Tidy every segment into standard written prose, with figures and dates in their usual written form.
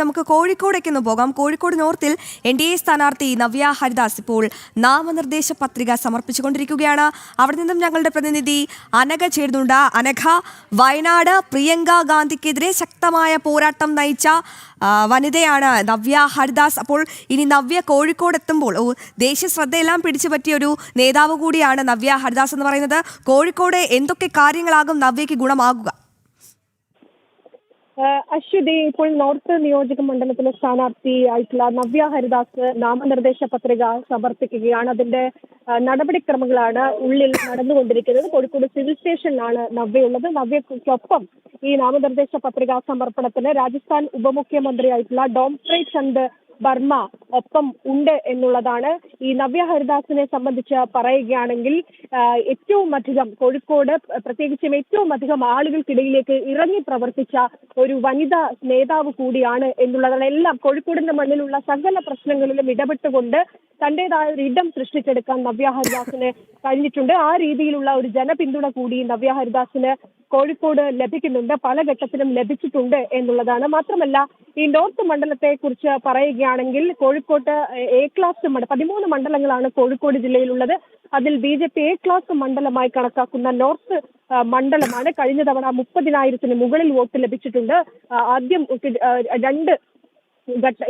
നമുക്ക് കോഴിക്കോടേക്ക് ഒന്ന് പോകാം. കോഴിക്കോട് നോർത്തിൽ NDA സ്ഥാനാർത്ഥി നവ്യ ഹരിദാസ് ഇപ്പോൾ നാമനിർദ്ദേശ പത്രിക സമർപ്പിച്ചുകൊണ്ടിരിക്കുകയാണ്. അവിടെ നിന്നും ഞങ്ങളുടെ പ്രതിനിധി അനഘ ചേരുന്നുണ്ട്. അനഘ, വയനാട് പ്രിയങ്ക ഗാന്ധിക്കെതിരെ ശക്തമായ പോരാട്ടം നയിച്ച വനിതയാണ് നവ്യ ഹരിദാസ്. അപ്പോൾ ഇനി നവ്യ കോഴിക്കോട് എത്തുമ്പോൾ ദേശീയ ശ്രദ്ധയെല്ലാം പിടിച്ചു പറ്റിയ ഒരു നേതാവ് കൂടിയാണ് നവ്യ ഹരിദാസ് എന്ന് പറയുന്നത്. കോഴിക്കോട് എന്തൊക്കെ കാര്യങ്ങളാകും നവ്യയ്ക്ക് ഗുണമാകുക? അശ്വതി, ഇപ്പോൾ നോർത്ത് നിയോജക മണ്ഡലത്തിലെ സ്ഥാനാർത്ഥിയായിട്ടുള്ള നവ്യ ഹരിദാസ് നാമനിർദ്ദേശ പത്രിക സമർപ്പിക്കുകയാണ്. അതിന്റെ നടപടിക്രമങ്ങളാണ് ഉള്ളിൽ നടന്നുകൊണ്ടിരിക്കുന്നത്. കോഴിക്കോട് സിവിൽ സ്റ്റേഷനിലാണ് നവ്യയുള്ളത്. നവ്യക്കൊപ്പം ഈ നാമനിർദ്ദേശ പത്രിക സമർപ്പണത്തിന് രാജസ്ഥാൻ ഉപമുഖ്യമന്ത്രിയായിട്ടുള്ള ഡോംപ്രേ ചന്ദ് ബർമ ഒപ്പം ഉണ്ട് എന്നുള്ളതാണ്. ഈ നവ്യ ഹരിദാസിനെ സംബന്ധിച്ച് പറയുകയാണെങ്കിൽ ഏറ്റവും അധികം കോഴിക്കോട് പ്രത്യേകിച്ചും ഏറ്റവും അധികം ആളുകൾക്കിടയിലേക്ക് ഇറങ്ങി പ്രവർത്തിച്ച ഒരു വനിതാ നേതാവ് കൂടിയാണ് എന്നുള്ളതാണ്. എല്ലാം കോഴിക്കോടിന്റെ മണ്ണിലുള്ള സകല പ്രശ്നങ്ങളിലും ഇടപെട്ടുകൊണ്ട് തന്റേതായ ഒരു ഇടം സൃഷ്ടിച്ചെടുക്കാൻ നവ്യ ഹരിദാസിന് കഴിഞ്ഞിട്ടുണ്ട്. ആ രീതിയിലുള്ള ഒരു ജനപിന്തുണ കൂടി നവ്യ ഹരിദാസിന് കോഴിക്കോട് ലഭിക്കുന്നുണ്ട്, പല ഘട്ടത്തിലും ലഭിച്ചിട്ടുണ്ട് എന്നുള്ളതാണ്. മാത്രമല്ല, ഈ നോർത്ത് മണ്ഡലത്തെ കുറിച്ച് പറയുകയാണെങ്കിൽ കോഴിക്കോട്ട് A ക്ലാസ് 13 മണ്ഡലങ്ങളാണ് കോഴിക്കോട് ജില്ലയിലുള്ളത്. അതിൽ BJP A ക്ലാസ് മണ്ഡലമായി കണക്കാക്കുന്ന നോർത്ത് മണ്ഡലമാണ്. കഴിഞ്ഞ തവണ 30,000-ന് മുകളിൽ വോട്ട് ലഭിച്ചിട്ടുണ്ട്. ആദ്യം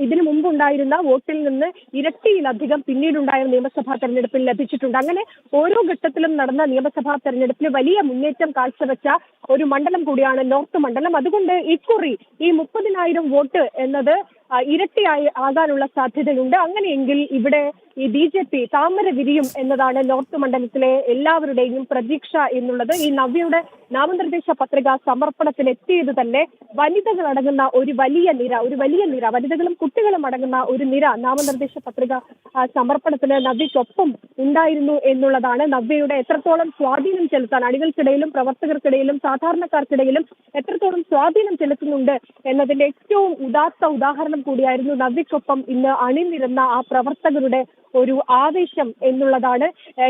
ഇതിനു മുമ്പുണ്ടായിരുന്ന വോട്ടിൽ നിന്ന് ഇരട്ടിയിലധികം പിന്നീടുണ്ടായ നിയമസഭാ തെരഞ്ഞെടുപ്പിൽ ലഭിച്ചിട്ടുണ്ട്. അങ്ങനെ ഓരോ ഘട്ടത്തിലും നടന്ന നിയമസഭാ തെരഞ്ഞെടുപ്പിൽ വലിയ മുന്നേറ്റം കാഴ്ചവെച്ച ഒരു മണ്ഡലം കൂടിയാണ് നോർത്ത് മണ്ഡലം. അതുകൊണ്ട് ഇക്കുറി ഈ 30,000 വോട്ട് എന്നത് ഇരട്ടിയായി ആകാനുള്ള സാധ്യതയുണ്ട്. അങ്ങനെയെങ്കിൽ ഇവിടെ ഈ BJP താമര വിരിയും എന്നതാണ് നോർത്ത് മണ്ഡലത്തിലെ എല്ലാവരുടെയും പ്രതീക്ഷ എന്നുള്ളത്. ഈ നവ്യയുടെ നാമനിർദ്ദേശ പത്രിക സമർപ്പണത്തിന് എത്തിയത് തന്നെ വനിതകൾ അടങ്ങുന്ന ഒരു വലിയ നിര വനിതകളും കുട്ടികളും അടങ്ങുന്ന ഒരു നിര നാമനിർദ്ദേശ പത്രിക സമർപ്പണത്തിന് നവ്യക്കൊപ്പം ഉണ്ടായിരുന്നു എന്നുള്ളതാണ്. നവ്യയുടെ എത്രത്തോളം സ്വാധീനം ചെലുത്താൻ അണികൾക്കിടയിലും പ്രവർത്തകർക്കിടയിലും സാധാരണക്കാർക്കിടയിലും എത്രത്തോളം സ്വാധീനം ചെലുത്തുന്നുണ്ട് എന്നതിന്റെ ഏറ്റവും ഉദാഹരണം കൂടിയായിരുന്നു നവ്യക്കൊപ്പം ഇന്ന് അണിനിരുന്ന ആ പ്രവർത്തകരുടെ ഒരു ആവേശം എന്നുള്ളതാണ്.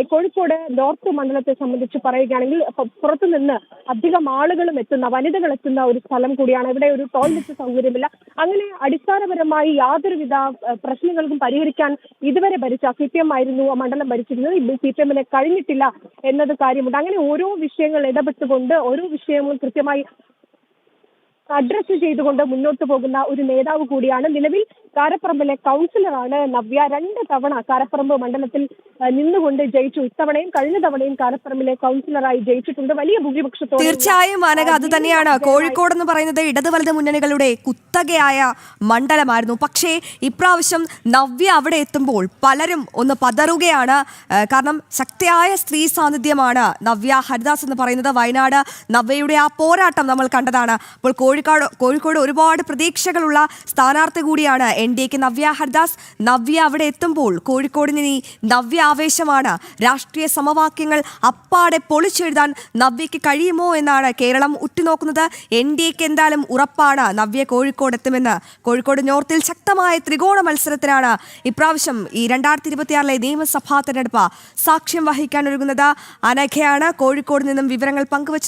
കോഴിക്കോട് നോർത്ത് മണ്ഡലത്തെ സംബന്ധിച്ച് പറയുകയാണെങ്കിൽ പുറത്തുനിന്ന് അധികം ആളുകളും എത്തുന്ന വനിതകൾ എത്തുന്ന ഒരു സ്ഥലം കൂടിയാണ്. ഇവിടെ ഒരു ടോയ്ലറ്റ് സൗകര്യമില്ല. അങ്ങനെ അടിസ്ഥാനപരമായി യാതൊരുവിധ പ്രശ്നങ്ങൾക്കും പരിഹരിക്കാൻ ഇതുവരെ ഭരിച്ച CPM ആയിരുന്നു ആ മണ്ഡലം ഭരിച്ചിരുന്നത്. CPM-നെ കഴിഞ്ഞിട്ടില്ല എന്നത് കാര്യമുണ്ട്. അങ്ങനെ ഓരോ വിഷയങ്ങൾ ഇടപെട്ടുകൊണ്ട് ഓരോ വിഷയങ്ങളും കൃത്യമായി അഡ്രസ് ചെയ്തുകൊണ്ട് മുന്നോട്ട് പോകുന്ന ഒരു നേതാവ് കൂടിയാണ്. നിലവിൽ കാരപ്പറമ്പിലെ കൗൺസിലറാണ് നവ്യ. 2 തവണ കാരപ്പറമ്പ് മണ്ഡലത്തിൽ നിന്നുകൊണ്ട് ജയിച്ചു. ഇത്തവണയും കഴിഞ്ഞ തവണയും കാരപ്പറമ്പിലെ കൗൺസിലറായി ജയിച്ചിട്ടുണ്ട്. വലിയ ഭൂരിപക്ഷത്തോടെ. തീർച്ചയായും അനഘ, അത് തന്നെയാണ്. കോഴിക്കോട് എന്ന് പറയുന്നത് ഇടത് വലത് മുന്നണികളുടെ കുത്തകയായ മണ്ഡലമായിരുന്നു. പക്ഷേ ഇപ്രാവശ്യം നവ്യ അവിടെ എത്തുമ്പോൾ പലരും ഒന്ന് പതറുകയാണ്. കാരണം ശക്തിയായ സ്ത്രീ സാന്നിധ്യമാണ് നവ്യ ഹരിദാസ് എന്ന് പറയുന്നത്. വയനാട് നവ്യയുടെ ആ പോരാട്ടം നമ്മൾ കണ്ടതാണ്. അപ്പോൾ കോഴിക്കോട് ഒരുപാട് പ്രതീക്ഷകളുള്ള സ്ഥാനാർത്ഥി കൂടിയാണ് NDAക്ക് നവ്യ ഹരിദാസ്. നവ്യ അവിടെ എത്തുമ്പോൾ കോഴിക്കോടിന് ഇനി നവ്യ ആവേശമാണ്. രാഷ്ട്രീയ സമവാക്യങ്ങൾ അപ്പാടെ പൊളിച്ചെഴുതാൻ നവ്യയ്ക്ക് കഴിയുമോ എന്നാണ് കേരളം ഉറ്റുനോക്കുന്നത്. NDAക്ക് എന്തായാലും ഉറപ്പാണ് നവ്യ കോഴിക്കോട് എത്തുമെന്ന്. കോഴിക്കോട് നോർത്തിൽ ശക്തമായ ത്രികോണ മത്സരത്തിനാണ് ഇപ്രാവശ്യം ഈ 2026 നിയമസഭാ തെരഞ്ഞെടുപ്പ് സാക്ഷ്യം വഹിക്കാൻ ഒരുങ്ങുന്നത്. അനഘയാണ് കോഴിക്കോട് നിന്നും വിവരങ്ങൾ പങ്കുവച്ചത്.